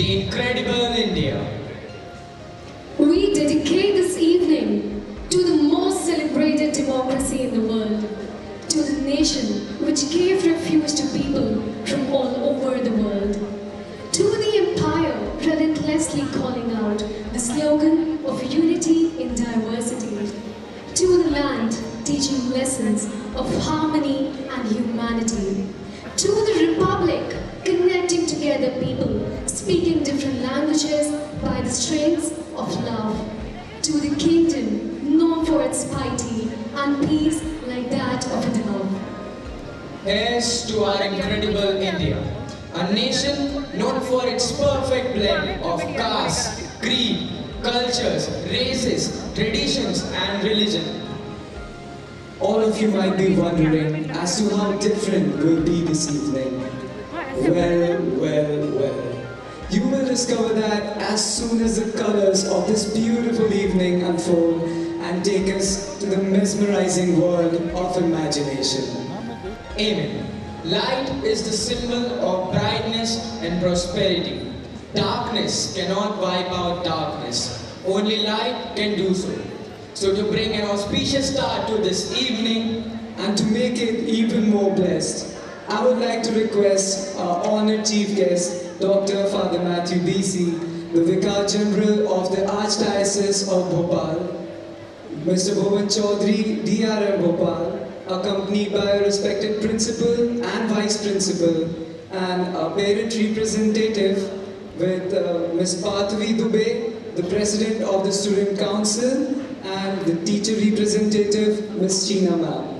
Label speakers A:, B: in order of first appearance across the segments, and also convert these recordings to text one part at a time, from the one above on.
A: the incredible India.
B: We dedicate this evening to the most celebrated democracy in the world, to the nation which gave refuge to people from all over the world, to the empire relentlessly calling out the slogan of unity in diversity, to the land teaching lessons of harmony and humanity, to the republic connecting together people speaking different languages by the strings of love, to the kingdom known for its piety and peace like that of a dove.
A: Here's to our incredible India, a nation known for its perfect blend of caste, creed, cultures, races, traditions and religion.
C: All of you might be wondering as to how different will be this evening. Well. You will discover that as soon as the colors of this beautiful evening unfold and take us to the mesmerizing world of imagination.
A: Amen. Light is the symbol of brightness and prosperity. Darkness cannot wipe out darkness. Only light can do so. So to bring an auspicious start to this evening
C: and to make it even more blessed, I would like to request our honored chief guest, Dr. Father Matthew B.C., the Vicar General of the Archdiocese of Bhopal, Mr. Bhuvan Chaudhary, DRM Bhopal, accompanied by a respected principal and vice principal, and a parent representative with Ms. Pathavi Dubey, the president of the Student Council, and the teacher representative, Ms. Cheena ma'am.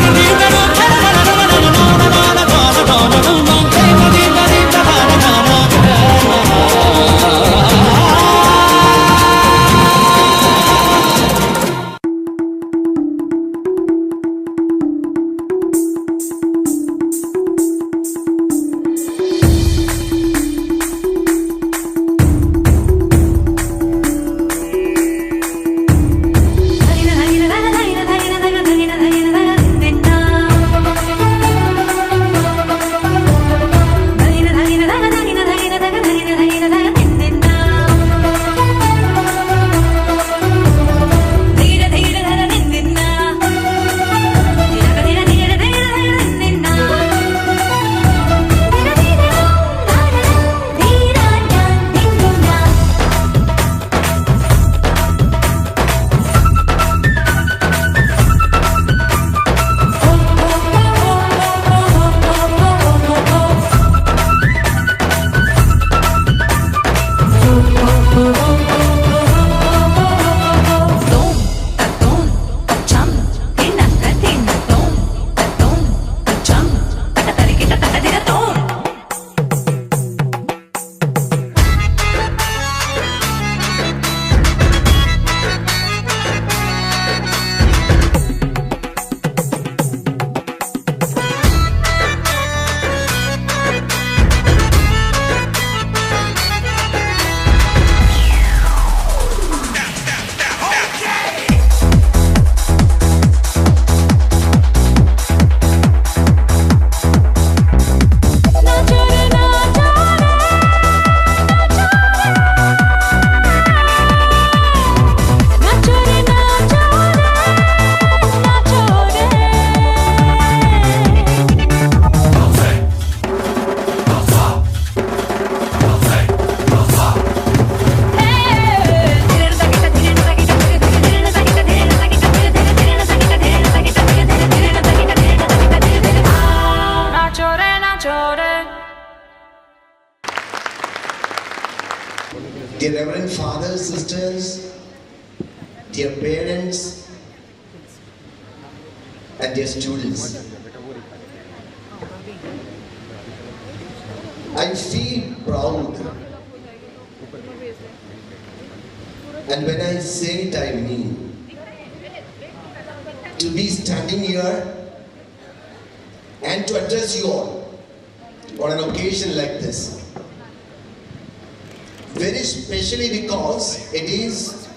D: Thank you. Dear Reverend Fathers, Sisters, dear parents, and dear students, I feel proud, and when I say it, I mean, to be standing here and to address you all on an occasion like this. Very specially because it is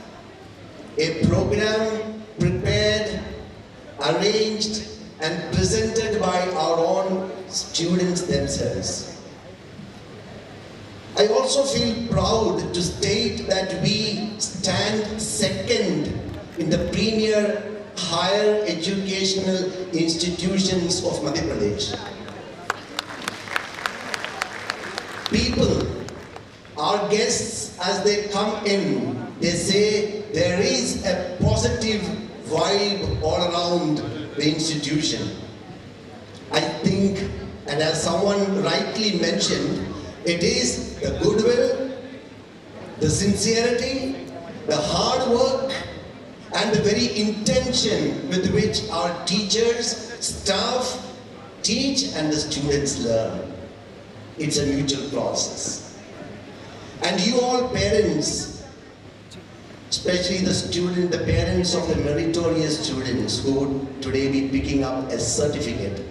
D: a program prepared, arranged and presented by our own students themselves. I also feel proud to state that we stand second in the premier higher educational institutions of Madhya Pradesh. People, our guests, as they come in, they say there is a positive vibe all around the institution. I think, and as someone rightly mentioned, it is the goodwill, the sincerity, the hard work, and the very intention with which our teachers, staff, teach and the students learn. It's a mutual process. And you all parents, especially the parents of the meritorious students who would today be picking up a certificate,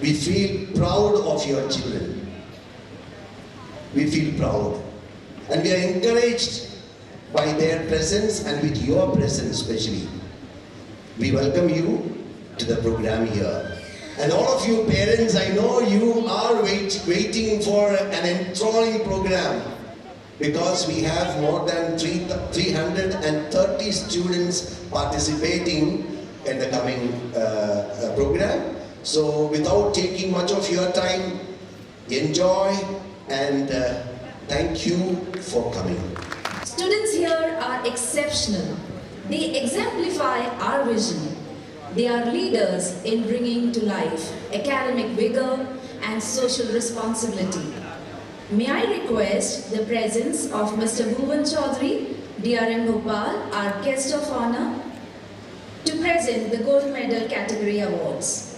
D: we feel proud of your children. We feel proud. And we are encouraged by their presence and with your presence especially. We welcome you to the program here. And all of you parents, I know you are waiting for an enthralling program because we have more than 330 students participating in the coming program. So without taking much of your time, enjoy and thank you for coming.
E: Students here are exceptional. They exemplify our vision. They are leaders in bringing to life academic vigor and social responsibility. May I request the presence of Mr. Bhuvan Chaudhary, DRM Bhopal, our guest of honor, to present the Gold Medal Category Awards.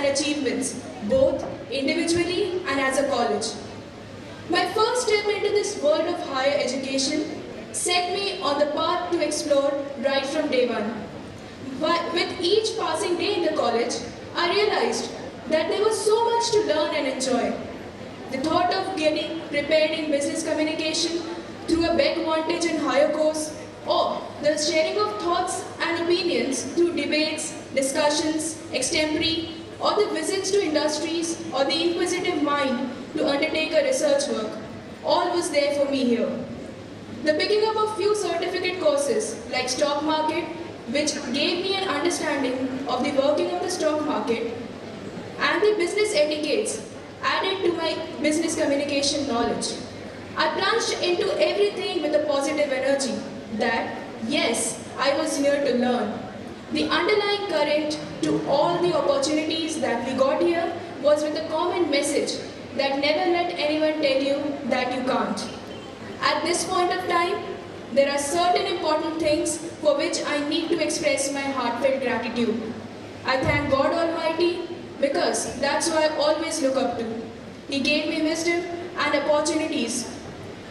F: and achievements, both individually and as a college. My first step into this world of higher education set me on the path to explore right from day one. But with each passing day in the college, I realized that there was so much to learn and enjoy. The thought of getting prepared in business communication through a back vantage and higher course, or the sharing of thoughts and opinions through debates, discussions, extempore, or the visits to industries or the inquisitive mind to undertake a research work, all was there for me here. The picking up of few certificate courses like stock market, which gave me an understanding of the working of the stock market, and the business etiquettes added to my business communication knowledge. I plunged into everything with a positive energy that, yes, I was here to learn. The underlying current to all the opportunities that we got here was with a common message that never let anyone tell you that you can't. At this point of time, there are certain important things for which I need to express my heartfelt gratitude. I thank God Almighty because that's who I always look up to. He gave me wisdom and opportunities.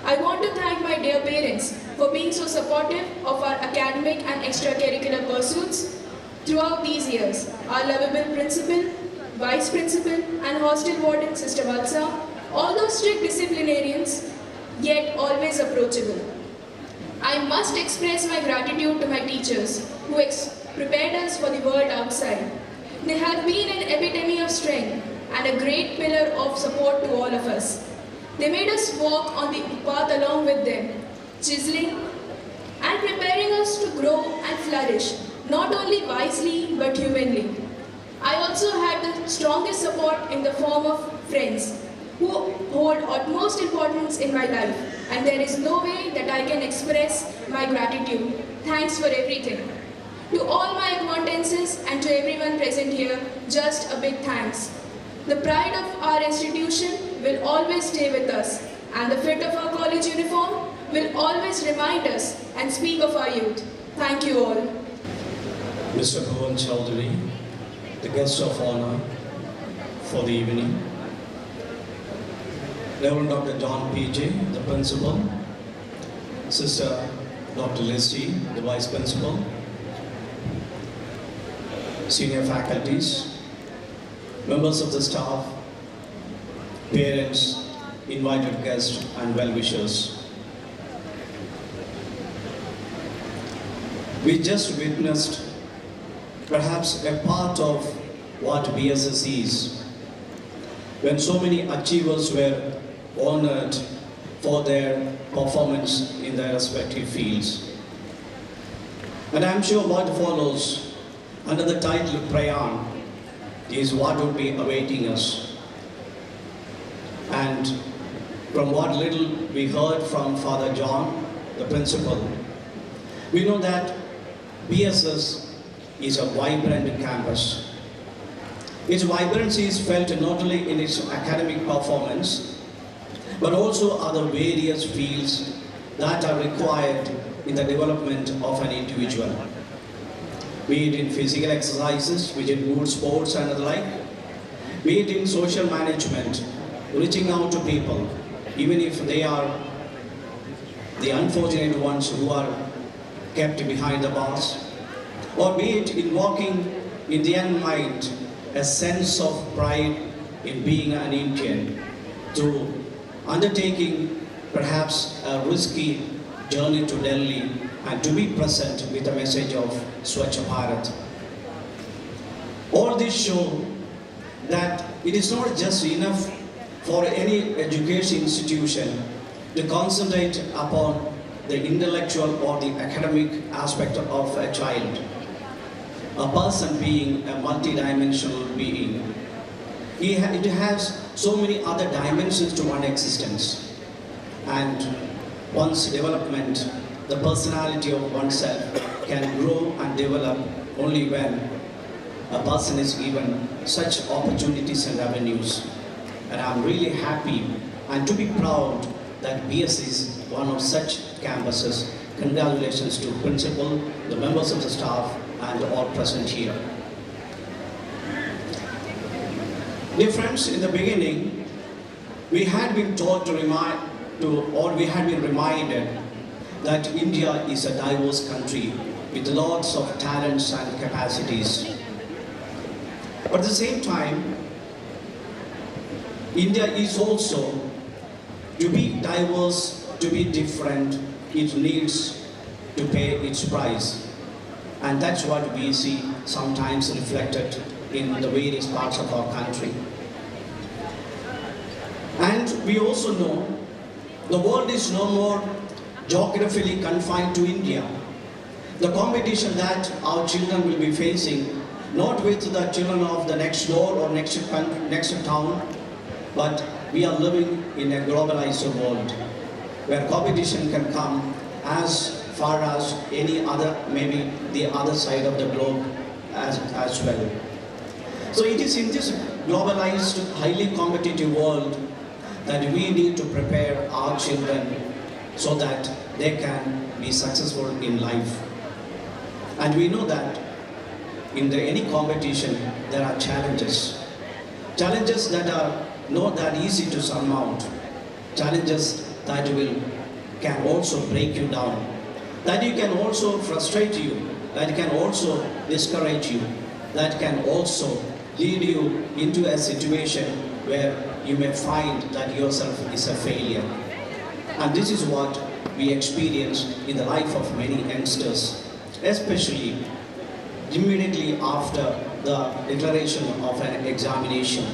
F: I want to thank my dear parents for being so supportive of our academic and extracurricular pursuits throughout these years. Our lovable principal, vice principal and hostel warden Sister Valsa, although strict disciplinarians, yet always approachable. I must express my gratitude to my teachers who prepared us for the world outside. They have been an epitome of strength and a great pillar of support to all of us. They made us walk on the path along with them, chiseling and preparing us to grow and flourish, not only wisely but humanly. I also had the strongest support in the form of friends who hold utmost importance in my life, and there is no way that I can express my gratitude. Thanks for everything. To all my acquaintances and to everyone present here, just a big thanks. The pride of our institution will always stay with us, and the fit of our college uniform will always remind us and speak of our youth. Thank you all.
G: Mr. Bhuvan Chaudhary, the guest of honor for the evening. Reverend Dr. John P.J., the principal. Sister Dr. Leslie, the vice principal. Senior faculties, members of the staff, parents, invited guests and well-wishers. We just witnessed perhaps a part of what BSS is, when so many achievers were honored for their performance in their respective fields. And I'm sure what follows under the title Prayan is what would be awaiting us. And from what little we heard from Father John, the principal, we know that BSS is a vibrant campus. Its vibrancy is felt not only in its academic performance, but also other various fields that are required in the development of an individual. Be it in physical exercises, be it in good sports and the like, be it in social management, reaching out to people, even if they are the unfortunate ones who are kept behind the bars, or be it in walking in the young mind a sense of pride in being an Indian, to undertaking perhaps a risky journey to Delhi and to be present with a message of Swachh Bharat. All this show that it is not just enough for any education institution to concentrate upon the intellectual or the academic aspect of a child. A person being a multidimensional being, it has so many other dimensions to one existence. And one's development, the personality of oneself can grow and develop only when a person is given such opportunities and avenues. And I'm really happy and to be proud that BS is one of such campuses. Congratulations to principal, the members of the staff, and all present here. Dear friends, in the beginning, we had been taught or we had been reminded that India is a diverse country with lots of talents and capacities. But at the same time, India is also, to be diverse, to be different, it needs to pay its price. And that's what we see sometimes reflected in the various parts of our country. And we also know the world is no more geographically confined to India. The competition that our children will be facing, not with the children of the next door or next town, but we are living in a globalized world where competition can come as far as any other, maybe the other side of the globe as well. So it is in this globalized, highly competitive world that we need to prepare our children so that they can be successful in life. And we know that in any competition there are challenges. Challenges that are not that easy to surmount. Challenges that can also break you down. That you can also frustrate you. That can also discourage you. That can also lead you into a situation where you may find that yourself is a failure. And this is what we experience in the life of many youngsters, especially immediately after the declaration of an examination.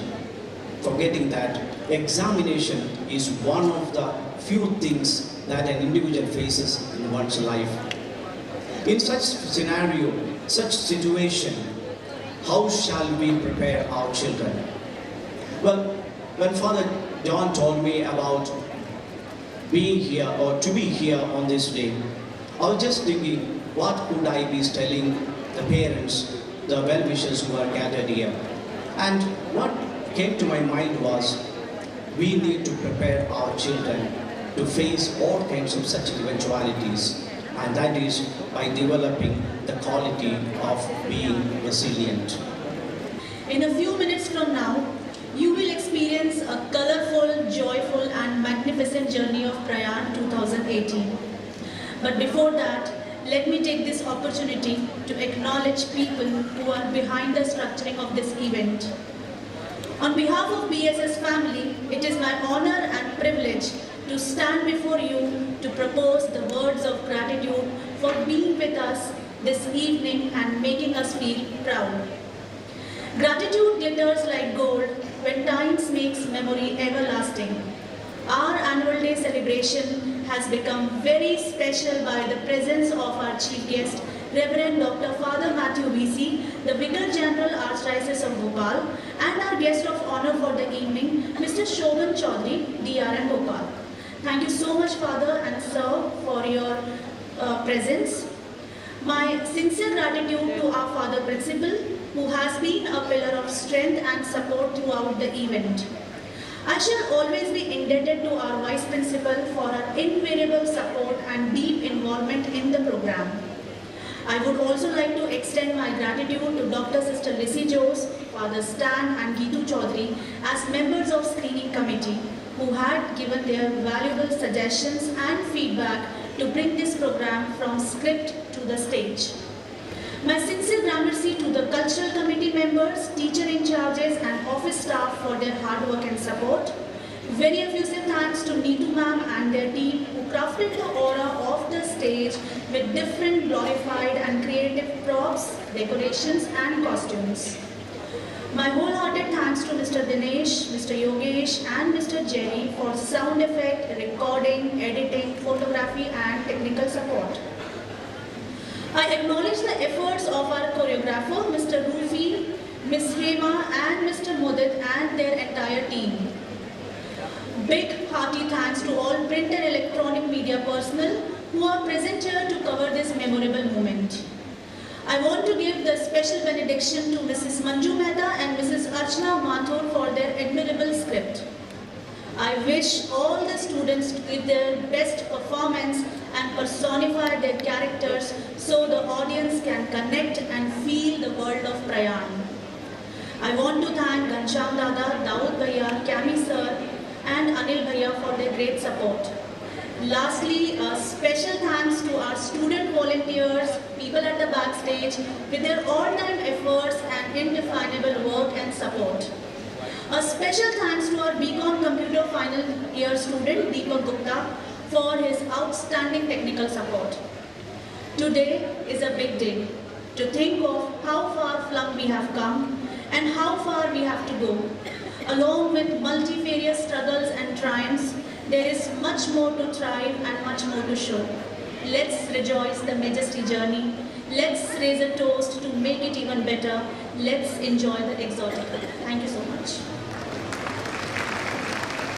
G: Forgetting that examination is one of the few things that an individual faces in one's life. In such scenario, such situation, how shall we prepare our children? Well, when Father John told me about being here or to be here on this day, I was just thinking, what could I be telling the parents, the well-wishers who are gathered here? And what came to my mind was, we need to prepare our children to face all kinds of such eventualities, and that is by developing the quality of being resilient.
H: In a few minutes from now, you will experience a colorful, joyful and magnificent journey of Prayan 2018. But before that, let me take this opportunity to acknowledge people who are behind the structuring of this event. On behalf of BSS family, it is my honor and privilege to stand before you to propose the words of gratitude for being with us this evening and making us feel proud. Gratitude glitters like gold when time makes memory everlasting. Our annual day celebration has become very special by the presence of our chief guest, Reverend Dr. Father Matthew VC, the Vicar General Archdiocese of Bhopal, and our guest of honor for the evening, Mr. Shobhan Chaudhary, DRM Bhopal. Thank you so much, Father and Sir, for your presence. My sincere gratitude to our Father Principal, who has been a pillar of strength and support throughout the event. I shall always be indebted to our Vice Principal for her invariable support and deep involvement in the program. I would also like to extend my gratitude to Dr. Sister Lissy Jose, Father Stan and Gitu Chaudhary as members of screening committee who had given their valuable suggestions and feedback to bring this program from script to the stage. My sincere gramercy to the cultural committee members, teacher in charges and office staff for their hard work and support. Very effusive thanks to Neetu ma'am and their team who crafted the aura of the stage with different glorified and creative props, decorations and costumes. My wholehearted thanks to Mr. Dinesh, Mr. Yogesh and Mr. Jerry for sound effect, recording, editing, photography and technical support. I acknowledge the efforts of our choreographer, Mr. Rufi, Ms. Hema and Mr. Mudit and their entire team. Big hearty thanks to all print and electronic media personnel who are present here to cover this memorable moment. I want to give the special benediction to Mrs. Manju Mehta and Mrs. Archana Mathur for their admirable script. I wish all the students to give their best performance and personify their characters so the audience can connect and feel the world of Prayan. I want to thank Ghansham Dada, great support. Lastly, a special thanks to our student volunteers, people at the backstage, with their all-time efforts and indefinable work and support. A special thanks to our BCom Computer final year student, Deepak Gupta, for his outstanding technical support. Today is a big day to think of how far flung we have come and how far we have to go. Along with multifarious struggles and triumphs, there is much more to thrive and much more to show. Let's rejoice the majesty journey. Let's raise a toast to make it even better. Let's enjoy the exotic. Thank you so much.